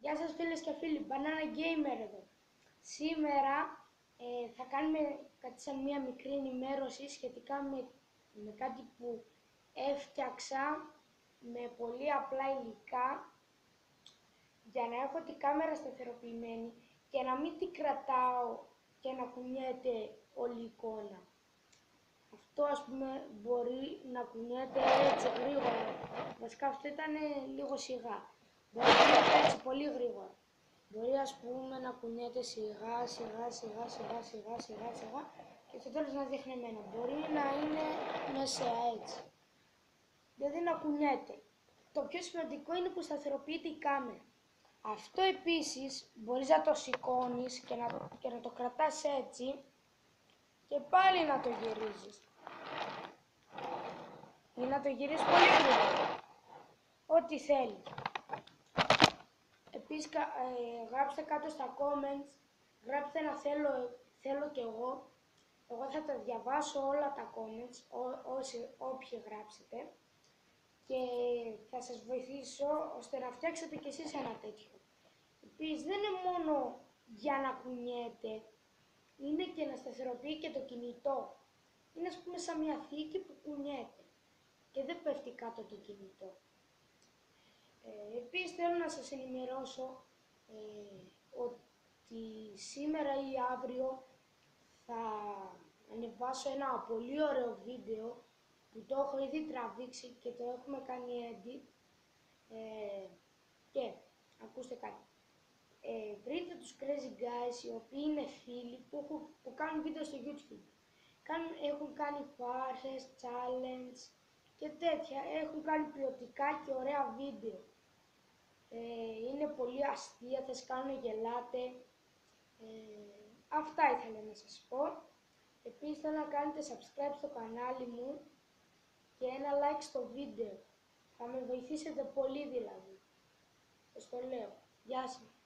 Γεια σας φίλες και φίλοι, Banana Gamer εδώ. Σήμερα θα κάνουμε σαν μια μικρή ενημέρωση σχετικά με κάτι που έφτιαξα με πολύ απλά υλικά για να έχω την κάμερα σταθεροποιημένη και να μην την κρατάω και να κουνιέται όλη η εικόνα. Αυτό ας πούμε μπορεί να κουνιέται έτσι γρήγορα, βασικά αυτό ήταν λίγο σιγά. Μπορεί να κουνιέται έτσι πολύ γρήγορα. Μπορεί ας πούμε να κουνιέται σιγά και στο τέλος να δείχνει εμένα. Μπορεί να είναι μεσαία έτσι. Δηλαδή να κουνιέται. Το πιο σημαντικό είναι που σταθεροποιείται η κάμερα. Αυτό επίσης μπορείς να το σηκώνεις και να το κρατάς έτσι και πάλι να το γυρίζεις. Ή να το γυρίσεις πολύ γρήγορα. Ό,τι θέλεις. Επίσης γράψτε κάτω στα comments, γράψτε ένα θέλω κι εγώ. Εγώ θα τα διαβάσω όλα τα comments, όποιοι γράψετε. Και θα σας βοηθήσω ώστε να φτιάξετε κι εσείς ένα τέτοιο. Επίσης δεν είναι μόνο για να κουνιέται, είναι και να σταθεροποιεί και το κινητό. Είναι ας πούμε σαν μια θήκη που κουνιέται και δεν πέφτει κάτω το κινητό. Επίσης θέλω να σας ενημερώσω ότι σήμερα ή αύριο θα ανεβάσω ένα πολύ ωραίο βίντεο που το έχω ήδη τραβήξει και το έχουμε κάνει edit και ακούστε κάτι. Βρείτε τους Crazy Guys οι οποίοι είναι φίλοι που κάνουν βίντεο στο YouTube. Έχουν κάνει φάρσες, challenge και τέτοια. Έχουν κάνει ποιοτικά και ωραία βίντεο. Είναι πολύ αστεία, θα σας κάνουν γελάτε. Αυτά ήθελα να σας πω. Επίσης θέλω να κάνετε subscribe στο κανάλι μου και ένα like στο βίντεο. Θα με βοηθήσετε πολύ δηλαδή. Σας το λέω. Γεια σας.